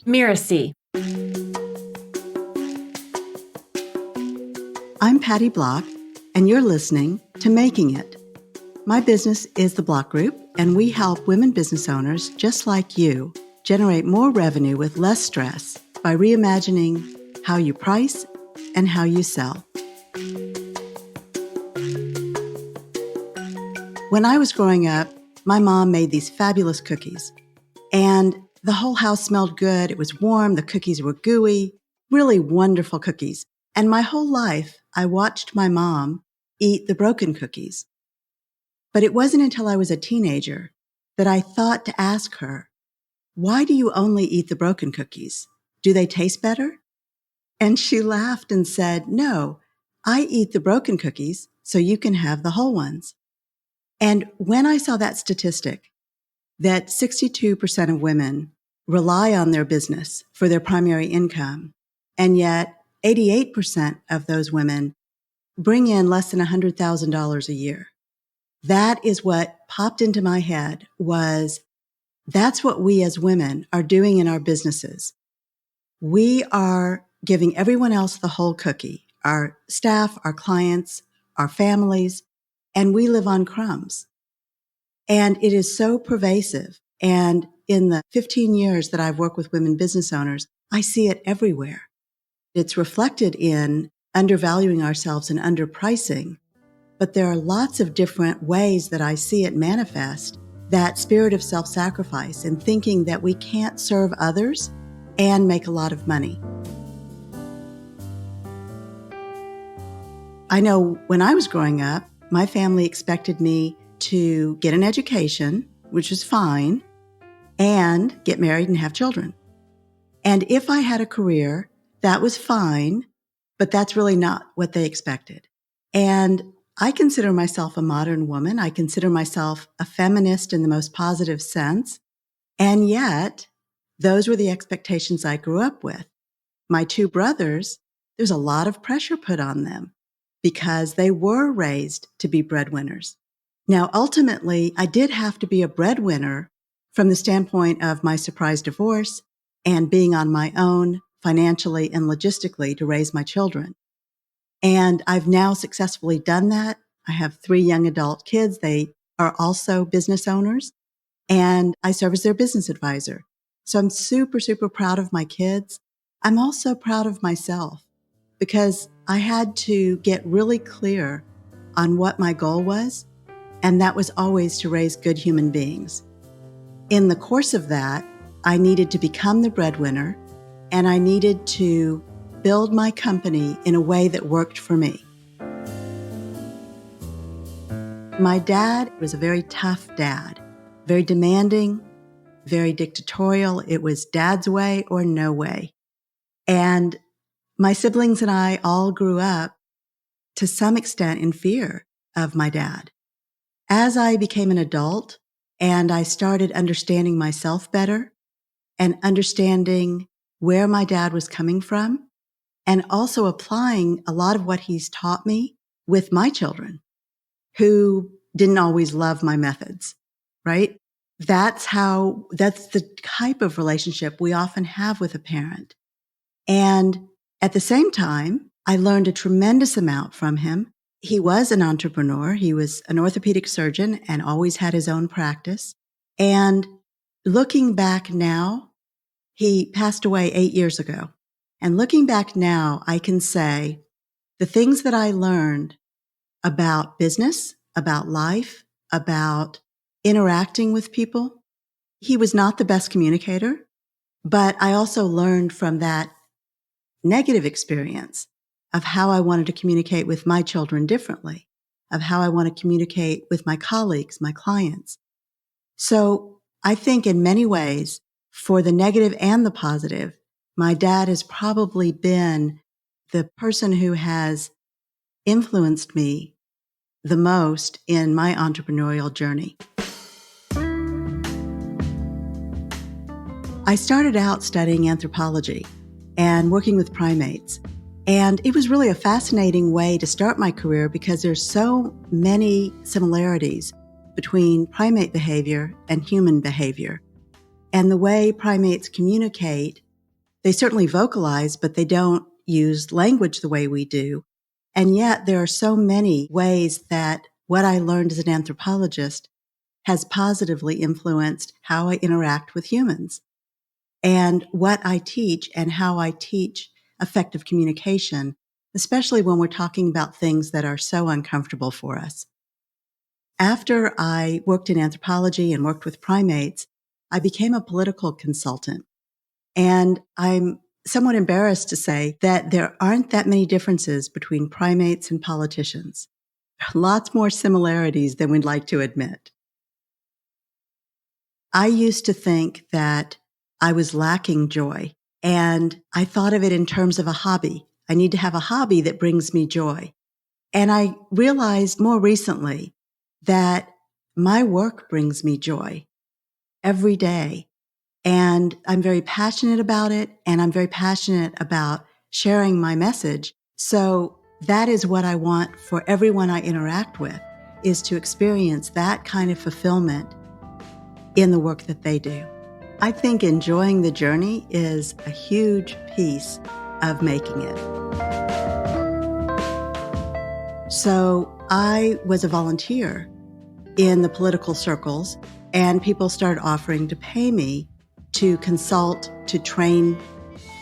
Mirasee. I'm Patty Block, and you're listening to Making It. My business is the Block Group, and we help women business owners just like you generate more revenue with less stress by reimagining how you price and how you sell. When I was growing up, my mom made these fabulous cookies, and the whole house smelled good. It was warm. The cookies were gooey, really wonderful cookies. And my whole life, I watched my mom eat the broken cookies. But it wasn't until I was a teenager that I thought to ask her, why do you only eat the broken cookies? Do they taste better? And she laughed and said, no, I eat the broken cookies so you can have the whole ones. And when I saw that statistic, that 62% of women rely on their business for their primary income, and yet 88% of those women bring in less than $100,000 a year. That is what popped into my head was that's what we as women are doing in our businesses. We are giving everyone else the whole cookie, our staff, our clients, our families, and we live on crumbs. And it is so pervasive. And in the 15 years that I've worked with women business owners, I see it everywhere. It's reflected in undervaluing ourselves and underpricing. But there are lots of different ways that I see it manifest, that spirit of self-sacrifice and thinking that we can't serve others and make a lot of money. I know when I was growing up, my family expected me to get an education, which was fine, and get married and have children. And if I had a career, that was fine, but that's really not what they expected. And I consider myself a modern woman. I consider myself a feminist in the most positive sense. And yet, those were the expectations I grew up with. My two brothers, there's a lot of pressure put on them because they were raised to be breadwinners. Now, ultimately, I did have to be a breadwinner from the standpoint of my surprise divorce and being on my own financially and logistically to raise my children. And I've now successfully done that. I have 3 young adult kids. They are also business owners, and I serve as their business advisor. So I'm super, super proud of my kids. I'm also proud of myself because I had to get really clear on what my goal was. And that was always to raise good human beings. In the course of that, I needed to become the breadwinner, and I needed to build my company in a way that worked for me. My dad was a very tough dad, very demanding, very dictatorial. It was dad's way or no way. And my siblings and I all grew up to some extent in fear of my dad. As I became an adult and I started understanding myself better and understanding where my dad was coming from and also applying a lot of what he's taught me with my children who didn't always love my methods, right? That's the type of relationship we often have with a parent. And at the same time, I learned a tremendous amount from him. He was an entrepreneur. He was an orthopedic surgeon and always had his own practice. And looking back now, he passed away 8 years ago. And looking back now, I can say the things that I learned about business, about life, about interacting with people, he was not the best communicator, but I also learned from that negative experience of how I wanted to communicate with my children differently, of how I want to communicate with my colleagues, my clients. So I think in many ways, for the negative and the positive, my dad has probably been the person who has influenced me the most in my entrepreneurial journey. I started out studying anthropology and working with primates. And it was really a fascinating way to start my career because there's so many similarities between primate behavior and human behavior. And the way primates communicate They certainly vocalize, but they don't use language the way we do. And yet there are so many ways that what I learned as an anthropologist has positively influenced how I interact with humans. And what I teach and how I teach effective communication, especially when we're talking about things that are so uncomfortable for us. After I worked in anthropology and worked with primates, I became a political consultant. And I'm somewhat embarrassed to say that there aren't that many differences between primates and politicians. Lots more similarities than we'd like to admit. I used to think that I was lacking joy, and I thought of it in terms of a hobby. I need to have a hobby that brings me joy. And I realized more recently that my work brings me joy every day. And I'm very passionate about it, and I'm very passionate about sharing my message. So that is what I want for everyone I interact with, is to experience that kind of fulfillment in the work that they do. I think enjoying the journey is a huge piece of making it. So I was a volunteer in the political circles, and people started offering to pay me to consult, to train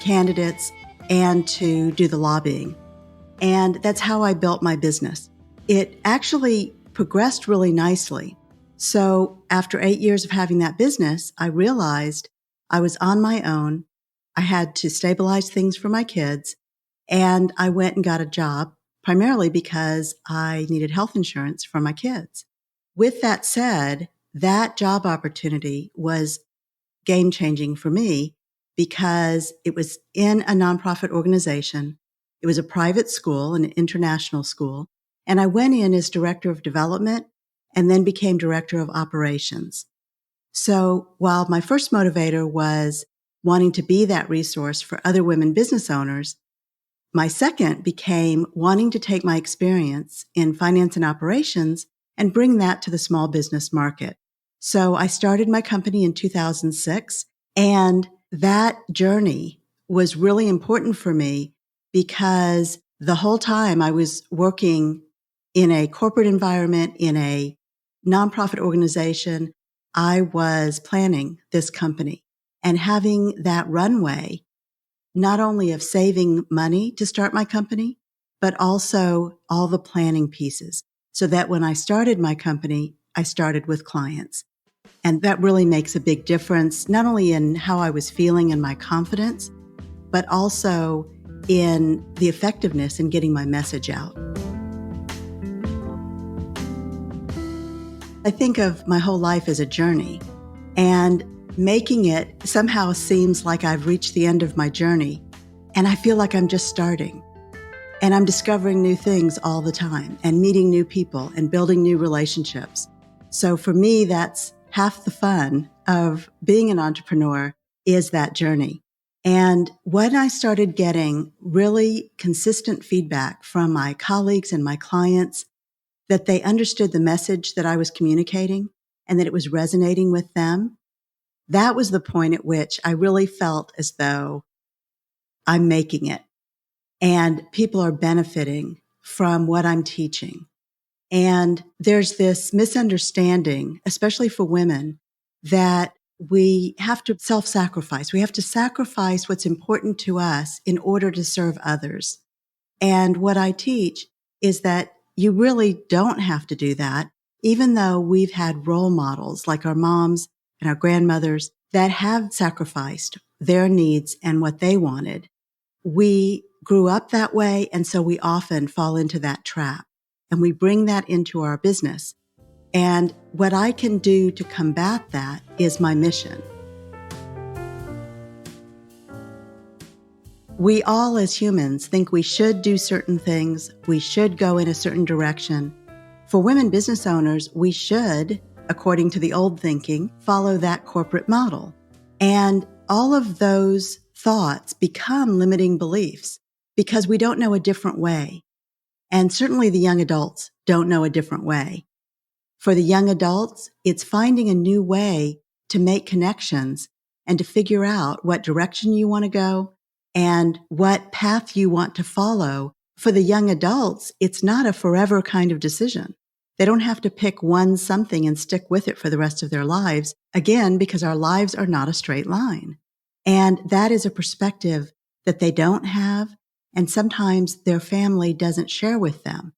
candidates, and to do the lobbying. And that's how I built my business. It actually progressed really nicely. So after 8 years of having that business, I realized I was on my own. I had to stabilize things for my kids, and I went and got a job, primarily because I needed health insurance for my kids. With that said, that job opportunity was game-changing for me because it was in a nonprofit organization. It was a private school, an international school, and I went in as director of development and then became director of operations. So while my first motivator was wanting to be that resource for other women business owners, my second became wanting to take my experience in finance and operations and bring that to the small business market. So I started my company in 2006, and that journey was really important for me because the whole time I was working in a corporate environment, in a nonprofit organization, I was planning this company and having that runway, not only of saving money to start my company, but also all the planning pieces, so that when I started my company, I started with clients. And that really makes a big difference, not only in how I was feeling and my confidence, but also in the effectiveness in getting my message out. I think of my whole life as a journey, and making it somehow seems like I've reached the end of my journey, and I feel like I'm just starting. And I'm discovering new things all the time and meeting new people and building new relationships. So for me, that's half the fun of being an entrepreneur, is that journey. And when I started getting really consistent feedback from my colleagues and my clients that they understood the message that I was communicating and that it was resonating with them, that was the point at which I really felt as though I'm making it and people are benefiting from what I'm teaching. And there's this misunderstanding, especially for women, that we have to self-sacrifice. We have to sacrifice what's important to us in order to serve others. And what I teach is that you really don't have to do that, even though we've had role models like our moms and our grandmothers that have sacrificed their needs and what they wanted. We grew up that way, and so we often fall into that trap. And we bring that into our business. And what I can do to combat that is my mission. We all as humans think we should do certain things. We should go in a certain direction. For women business owners, we should, according to the old thinking, follow that corporate model. And all of those thoughts become limiting beliefs because we don't know a different way. And certainly the young adults don't know a different way. For the young adults, it's finding a new way to make connections and to figure out what direction you want to go and what path you want to follow. For the young adults, it's not a forever kind of decision. They don't have to pick one something and stick with it for the rest of their lives, again, because our lives are not a straight line. And that is a perspective that they don't have, and sometimes their family doesn't share with them.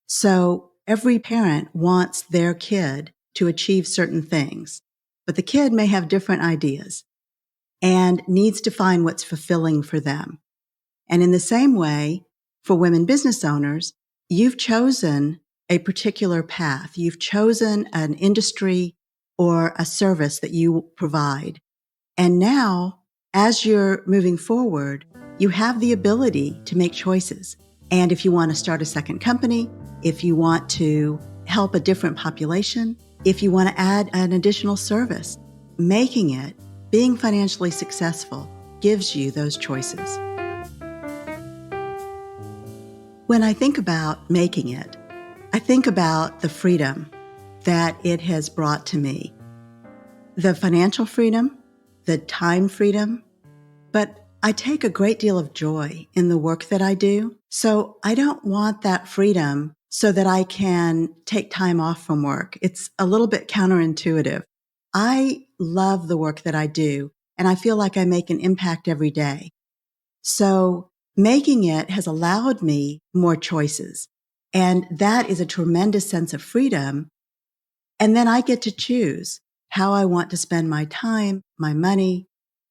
So every parent wants their kid to achieve certain things, but the kid may have different ideas and needs to find what's fulfilling for them. And in the same way, for women business owners, you've chosen a particular path. You've chosen an industry or a service that you provide. And now, as you're moving forward, you have the ability to make choices. And if you want to start a second company, if you want to help a different population, if you want to add an additional service, making it, being financially successful, gives you those choices. When I think about making it, I think about the freedom that it has brought to me. The financial freedom, the time freedom, but I take a great deal of joy in the work that I do. So I don't want that freedom so that I can take time off from work. It's a little bit counterintuitive. I love the work that I do, and I feel like I make an impact every day. So making it has allowed me more choices, and that is a tremendous sense of freedom. And then I get to choose how I want to spend my time, my money,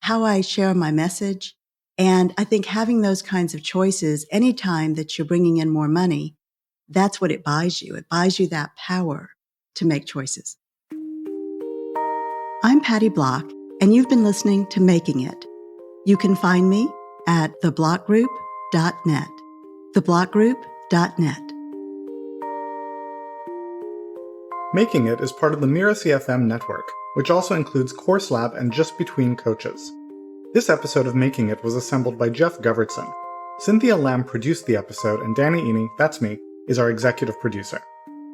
how I share my message. And I think having those kinds of choices anytime that you're bringing in more money, that's what it buys you. It buys you that power to make choices. I'm Patty Block, and you've been listening to Making It. You can find me at theblockgroup.net. theblockgroup.net. Making It is part of the Mirasee FM network, which also includes Course Lab and Just Between Coaches. This episode of Making It was assembled by Jeff Govertson. Cynthia Lamb produced the episode, and Danny Eny, that's me, is our executive producer.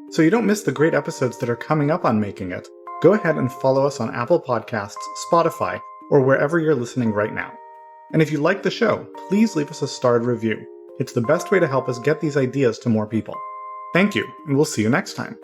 So you don't miss the great episodes that are coming up on Making It, go ahead and follow us on Apple Podcasts, Spotify, or wherever you're listening right now. And if you like the show, please leave us a starred review. It's the best way to help us get these ideas to more people. Thank you, and we'll see you next time.